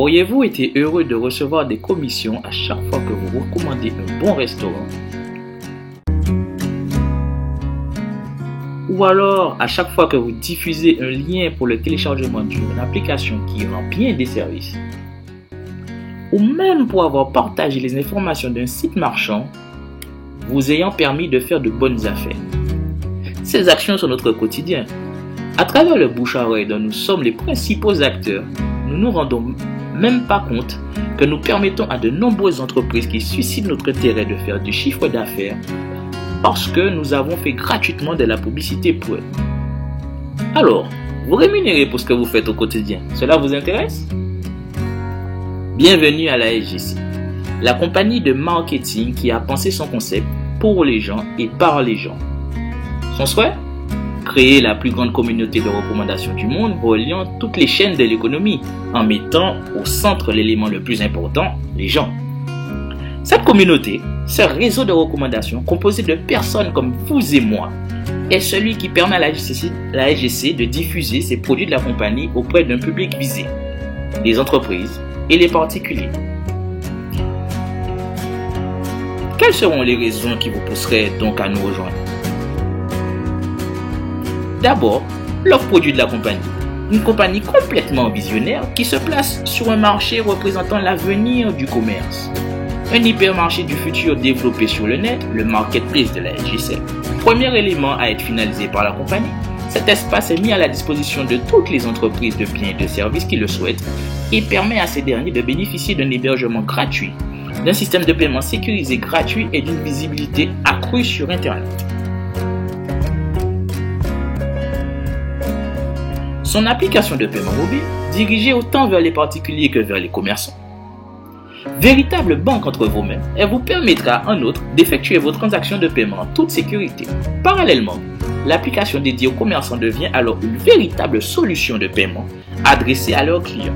Auriez-vous été heureux de recevoir des commissions à chaque fois que vous recommandez un bon restaurant? Ou alors à chaque fois que vous diffusez un lien pour le téléchargement d'une application qui rend bien des services? Ou même pour avoir partagé les informations d'un site marchand vous ayant permis de faire de bonnes affaires? Ces actions sont notre quotidien. À travers le bouche-à-oreille dont nous sommes les principaux acteurs, nous nous rendons même pas compte que nous permettons à de nombreuses entreprises qui suscitent notre intérêt de faire du chiffre d'affaires parce que nous avons fait gratuitement de la publicité pour eux. Alors, vous rémunérez pour ce que vous faites au quotidien. Cela vous intéresse? Bienvenue à la SGC, la compagnie de marketing qui a pensé son concept pour les gens et par les gens. Son souhait? Créer la plus grande communauté de recommandations du monde reliant toutes les chaînes de l'économie en mettant au centre l'élément le plus important, les gens. Cette communauté, ce réseau de recommandations composé de personnes comme vous et moi, est celui qui permet à la SGC de diffuser ses produits de la compagnie auprès d'un public visé, les entreprises et les particuliers. Quelles seront les raisons qui vous pousseraient donc à nous rejoindre? D'abord, l'offre produit de la compagnie. Une compagnie complètement visionnaire qui se place sur un marché représentant l'avenir du commerce. Un hypermarché du futur développé sur le net, le marketplace de la SGC. Premier élément à être finalisé par la compagnie, cet espace est mis à la disposition de toutes les entreprises de biens et de services qui le souhaitent et permet à ces derniers de bénéficier d'un hébergement gratuit, d'un système de paiement sécurisé gratuit et d'une visibilité accrue sur Internet. Son application de paiement mobile, dirigée autant vers les particuliers que vers les commerçants. Véritable banque entre vos mains, elle vous permettra en outre d'effectuer vos transactions de paiement en toute sécurité. Parallèlement, l'application dédiée aux commerçants devient alors une véritable solution de paiement adressée à leurs clients.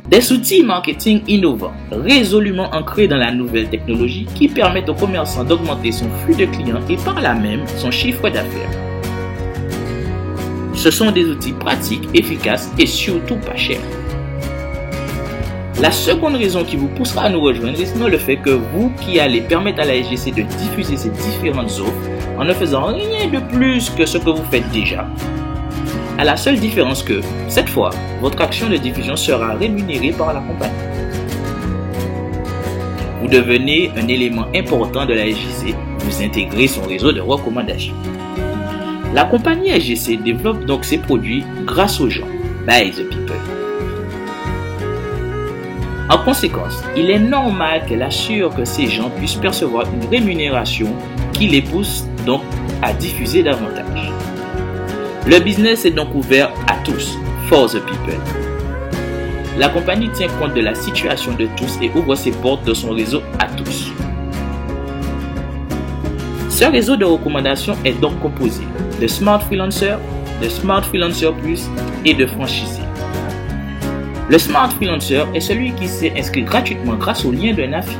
Des outils marketing innovants, résolument ancrés dans la nouvelle technologie qui permettent aux commerçants d'augmenter son flux de clients et par là même son chiffre d'affaires. Ce sont des outils pratiques, efficaces et surtout pas chers. La seconde raison qui vous poussera à nous rejoindre est sinon le fait que vous qui allez permettre à la SGC de diffuser ces différentes offres en ne faisant rien de plus que ce que vous faites déjà. À la seule différence que, cette fois, votre action de diffusion sera rémunérée par la compagnie. Vous devenez un élément important de la SGC, vous intégrez son réseau de recommandations. La compagnie SGC développe donc ses produits grâce aux gens, by the people. En conséquence, il est normal qu'elle assure que ces gens puissent percevoir une rémunération qui les pousse donc à diffuser davantage. Le business est donc ouvert à tous, for the people. La compagnie tient compte de la situation de tous et ouvre ses portes de son réseau à tous. Ce réseau de recommandations est donc composé de Smart Freelancer, de Smart Freelancer Plus et de franchisés. Le Smart Freelancer est celui qui s'est inscrit gratuitement grâce au lien d'un affilié.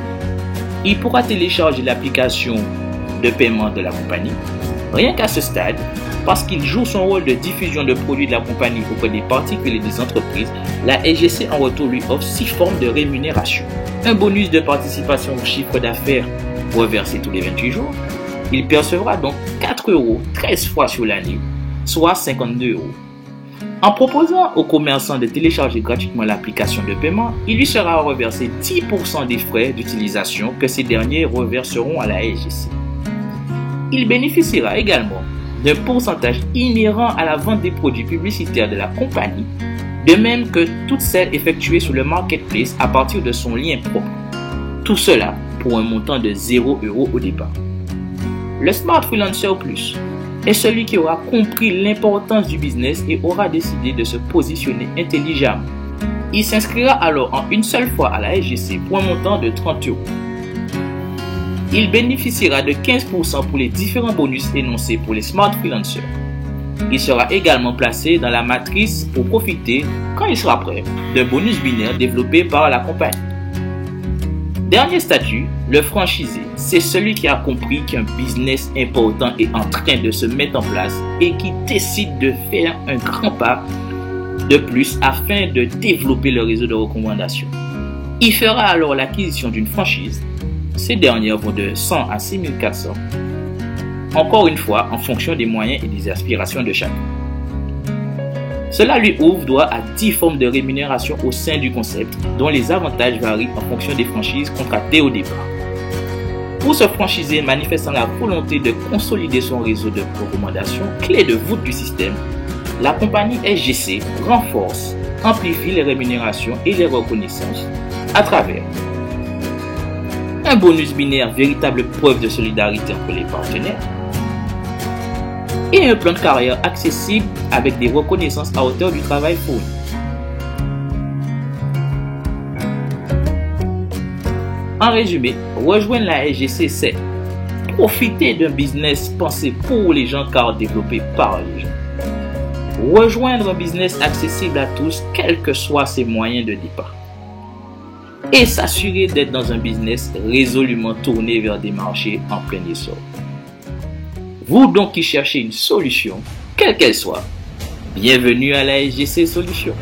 Il pourra télécharger l'application de paiement de la compagnie. Rien qu'à ce stade, parce qu'il joue son rôle de diffusion de produits de la compagnie auprès des particuliers et des entreprises, la SGC en retour lui offre 6 formes de rémunération. Un bonus de participation au chiffre d'affaires reversé tous les 28 jours. Il percevra donc 4 € 13 fois sur l'année, soit 52 €. En proposant aux commerçants de télécharger gratuitement l'application de paiement, il lui sera reversé 10% des frais d'utilisation que ces derniers reverseront à la SGC. Il bénéficiera également d'un pourcentage inhérent à la vente des produits publicitaires de la compagnie, de même que toutes celles effectuées sur le marketplace à partir de son lien propre. Tout cela pour un montant de 0 € au départ. Le Smart Freelancer Plus est celui qui aura compris l'importance du business et aura décidé de se positionner intelligemment. Il s'inscrira alors en une seule fois à la SGC pour un montant de 30 €. Il bénéficiera de 15% pour les différents bonus énoncés pour les Smart Freelancers. Il sera également placé dans la matrice pour profiter, quand il sera prêt, d'un bonus binaire développé par la compagnie. Dernier statut, le franchisé, c'est celui qui a compris qu'un business important est en train de se mettre en place et qui décide de faire un grand pas de plus afin de développer le réseau de recommandation. Il fera alors l'acquisition d'une franchise. Ces dernières vont de 100 à 6400, encore une fois en fonction des moyens et des aspirations de chacun. Cela lui ouvre droit à 10 formes de rémunération au sein du concept, dont les avantages varient en fonction des franchises contractées au départ. Pour se franchiser manifestant la volonté de consolider son réseau de recommandations, clé de voûte du système, la compagnie SGC renforce, amplifie les rémunérations et les reconnaissances à travers un bonus binaire, véritable preuve de solidarité entre les partenaires, et un plan de carrière accessible avec des reconnaissances à hauteur du travail fourni. En résumé, rejoindre la SGC, c'est profiter d'un business pensé pour les gens car développé par les gens. Rejoindre un business accessible à tous, quels que soient ses moyens de départ. Et s'assurer d'être dans un business résolument tourné vers des marchés en plein essor. Vous donc qui cherchez une solution, quelle qu'elle soit, bienvenue à la SGC Solutions.